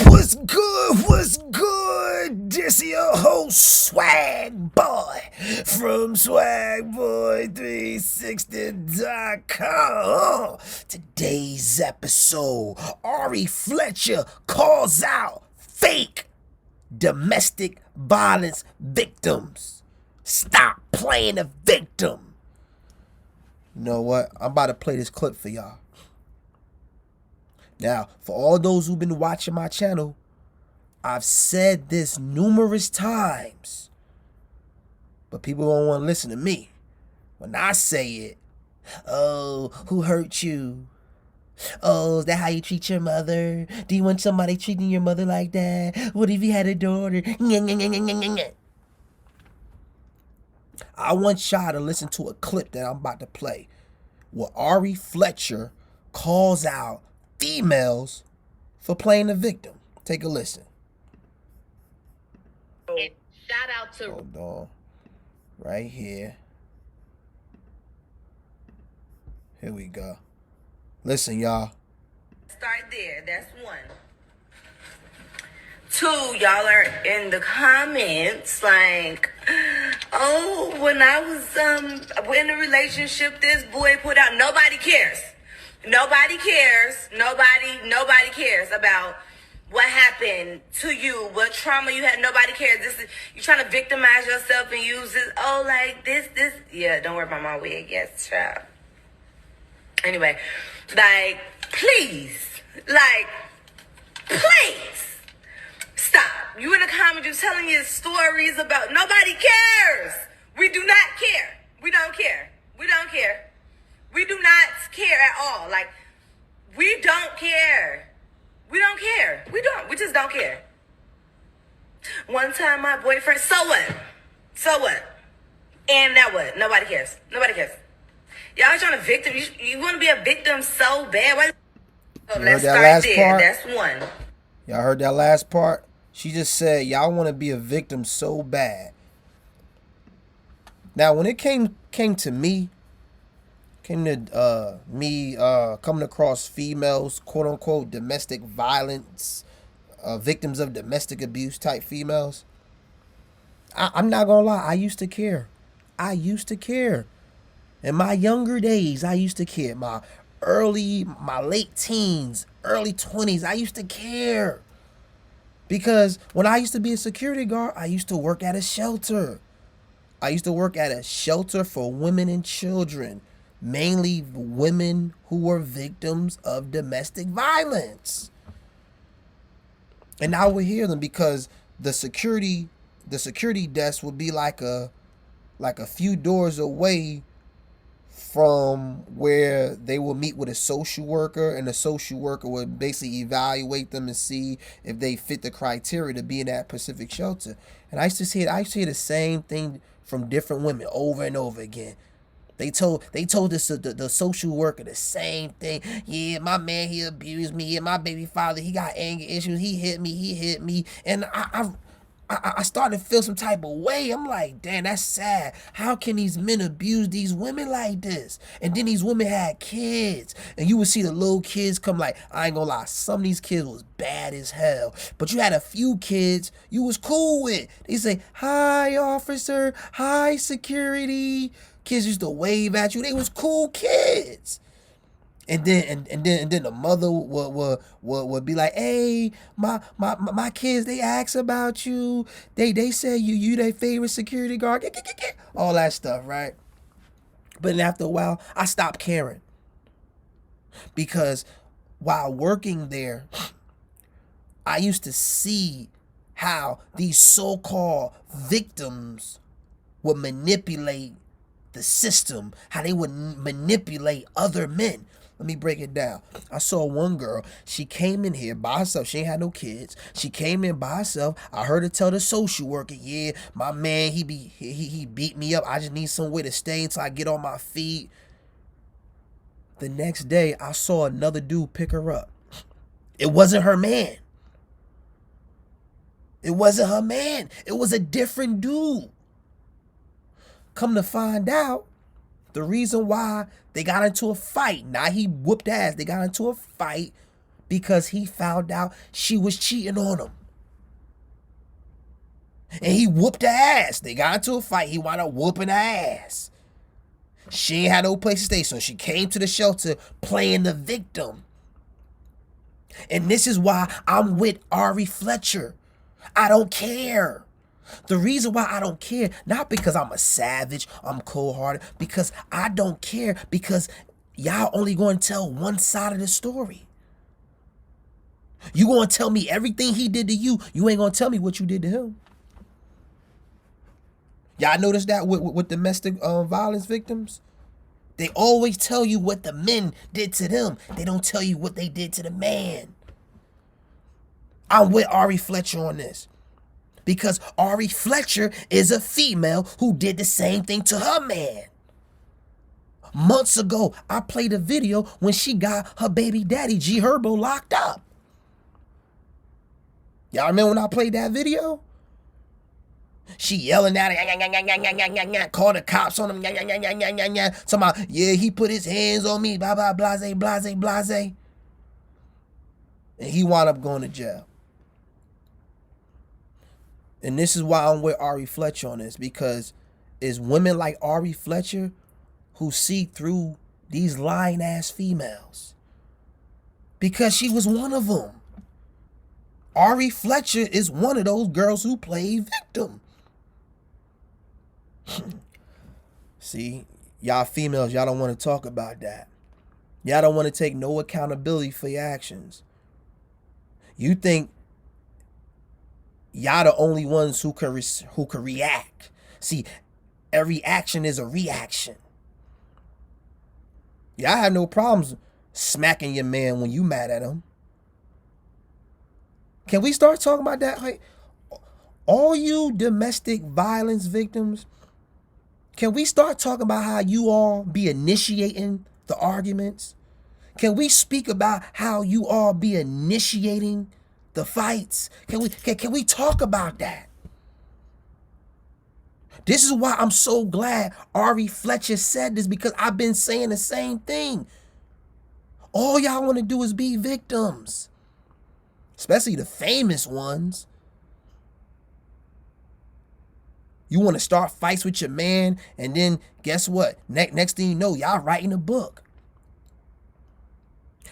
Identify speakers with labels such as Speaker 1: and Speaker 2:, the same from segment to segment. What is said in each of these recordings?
Speaker 1: What's good? What's good? This your host, Swagboy from swagboy360.com. Today's episode, Ari Fletcher calls out fake domestic violence victims. Stop playing a victim. You know what? I'm about to play this clip for y'all. Now, for all those who've been watching my channel, I've said this numerous times, but people don't want to listen to me. When I say it, oh, who hurt you? Oh, is that how you treat your mother? Do you want somebody treating your mother like that? What if you had a daughter? I want y'all to listen to a clip that I'm about to play where Ari Fletcher calls out females for playing the victim. Take a listen.
Speaker 2: And shout out to
Speaker 1: Hold on. Right here. Here we go. Listen, y'all.
Speaker 3: Start there. That's one. Two, y'all are in the comments like, oh, when I was in a relationship, this boy put out. Nobody cares. Nobody cares. Nobody cares about what happened to you, what trauma you had. Nobody cares. You're trying to victimize yourself and use this. Oh, like this. Yeah, don't worry about my wig. Yes, child. Anyway, like, please, stop. You in the comments, you telling your stories about nobody cares. We do not care. We don't care. We don't care. We do not care at all. Like, we don't care. We don't care. We don't. We just don't care. One time my boyfriend, so what? So what? And now what? Nobody cares. Nobody cares. Y'all trying to victim. You want to be a victim so bad. Why? So let's start there. Part? That's one.
Speaker 1: Y'all heard that last part? She just said, y'all want to be a victim so bad. Now, when it came to me, coming across females, quote unquote, domestic violence, victims of domestic abuse type females, I'm not gonna lie, I used to care. In my younger days, I used to care. My late teens, early 20s, I used to care. Because when I used to be a security guard, I used to work at a shelter. I used to work at a shelter for women and children. Mainly women who were victims of domestic violence. And I would hear them because the security desk would be like a few doors away from where they will meet with a social worker, and the social worker would basically evaluate them and see if they fit the criteria to be in that specific shelter. And I used to hear the same thing from different women over and over again. They told the social worker the same thing. Yeah, my man, he abused me. Yeah, my baby father, he got anger issues. He hit me. And I started to feel some type of way. I'm like, damn, that's sad. How can these men abuse these women like this? And then these women had kids. And you would see the little kids come like, I ain't gonna lie, some of these kids was bad as hell. But you had a few kids you was cool with. They say, hi, officer. Hi, security. Kids used to wave at you. They was cool kids. And then the mother would be like, hey, my kids, they ask about you. They say you their favorite security guard. All that stuff, right? But then after a while, I stopped caring. Because while working there, I used to see how these so-called victims would manipulate the system, how they would manipulate other men. Let me break it down. I saw one girl. She came in here by herself. She ain't had no kids. She came in by herself. I heard her tell the social worker, yeah, my man, he beat me up. I just need some way to stay until I get on my feet. The next day, I saw another dude pick her up. It wasn't her man. It wasn't her man. It was a different dude. Come to find out, the reason why they got into a fight, now he whooped ass, they got into a fight because he found out she was cheating on him. And he whooped her ass. They got into a fight. He wound up whooping her ass. She ain't had no place to stay, so she came to the shelter playing the victim. And this is why I'm with Ari Fletcher. I don't care. The reason why I don't care, not because I'm a savage, I'm cold-hearted, because I don't care, because y'all only going to tell one side of the story. You going to tell me everything he did to you. You ain't going to tell me what you did to him. Y'all notice that with domestic violence victims? They always tell you what the men did to them. They don't tell you what they did to the man. I'm with Ari Fletcher on this. Because Ari Fletcher is a female who did the same thing to her man. Months ago, I played a video when she got her baby daddy, G Herbo, locked up. Y'all remember when I played that video? She yelling at him, call the cops on him, talking about, yeah, he put his hands on me, blah, blah, blase, blase, blase. And he wound up going to jail. And this is why I'm with Ari Fletcher on this, because it's women like Ari Fletcher who see through these lying ass females. Because she was one of them. Ari Fletcher is one of those girls who played victim. See, y'all females, y'all don't want to talk about that. Y'all don't want to take no accountability for your actions. You think y'all the only ones who can react. See, every action is a reaction. Y'all have no problems smacking your man when you mad at him. Can we start talking about that? Like, all you domestic violence victims, can we start talking about how you all be initiating the arguments? Can we speak about how you all be initiating the fights? Can we talk about that? This is why I'm so glad Ari Fletcher said this, because I've been saying the same thing. All y'all want to do is be victims, especially the famous ones. You want to start fights with your man, and then guess what? Next thing you know, y'all writing a book.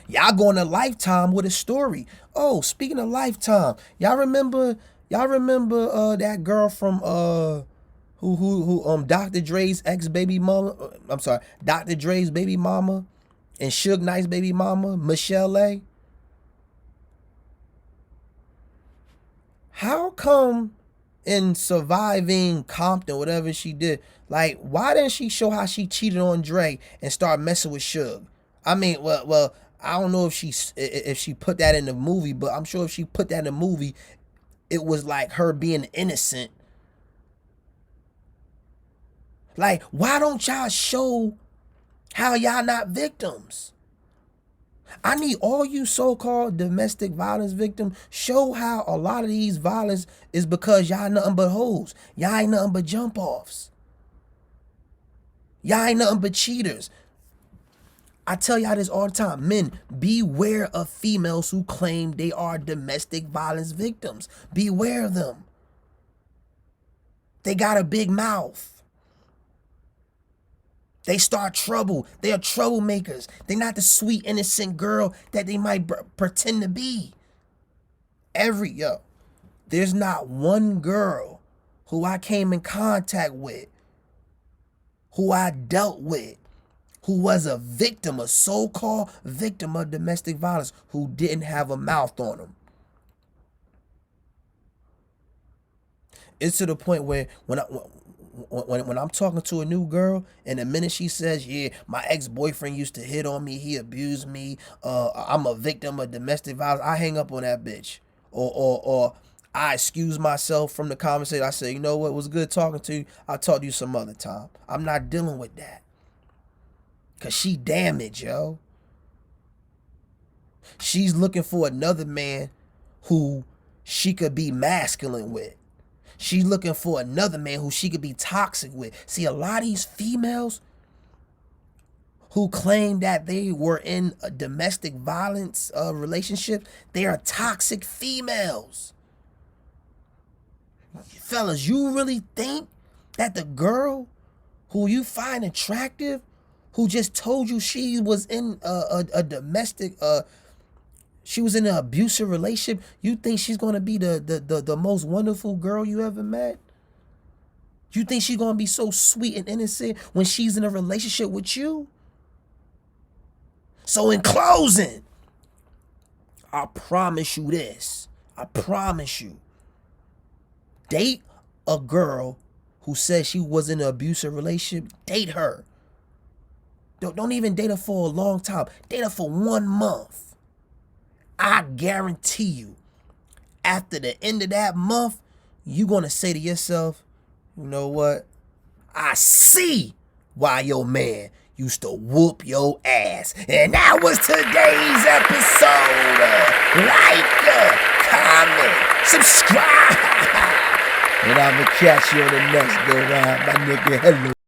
Speaker 1: Y'all going to Lifetime with a story. Oh, speaking of Lifetime, y'all remember that girl from who Dr. Dre's ex-baby mama, Dr. Dre's baby mama and Suge Knight's baby mama, Michelle A. How come in Surviving Compton, whatever she did, like, why didn't she show how she cheated on Dre and start messing with Suge? I mean, well, I don't know if she put that in the movie, but I'm sure if she put that in the movie, it was like her being innocent. Like, why don't y'all show how y'all not victims? I need all you so-called domestic violence victims, show how a lot of these violence is because y'all nothing but hoes. Y'all ain't nothing but jump-offs. Y'all ain't nothing but cheaters. I tell y'all this all the time. Men, beware of females who claim they are domestic violence victims. Beware of them. They got a big mouth. They start trouble. They are troublemakers. They're not the sweet, innocent girl that they might pretend to be. There's not one girl who I came in contact with, who I dealt with, who was a victim, a so-called victim of domestic violence, who didn't have a mouth on them. It's to the point where when I'm talking to a new girl, and the minute she says, yeah, my ex-boyfriend used to hit on me, he abused me, I'm a victim of domestic violence, I hang up on that bitch. Or I excuse myself from the conversation. I say, you know what, it was good talking to you. I'll talk to you some other time. I'm not dealing with that. Because she damaged, yo. She's looking for another man who she could be masculine with. She's looking for another man who she could be toxic with. See, a lot of these females who claim that they were in a domestic violence relationship, they are toxic females. Fellas, you really think that the girl who you find attractive, who just told you she was in a domestic, she was in an abusive relationship, you think she's gonna be the most wonderful girl you ever met? You think she's gonna be so sweet and innocent when she's in a relationship with you? So in closing, I promise you this. I promise you. Date a girl who says she was in an abusive relationship. Date her. Don't even date her for a long time. Date her for 1 month. I guarantee you, after the end of that month, you're going to say to yourself, you know what? I see why your man used to whoop your ass. And that was today's episode. Like, comment, subscribe. And I'm going to catch you on the next go round, my nigga. Hello.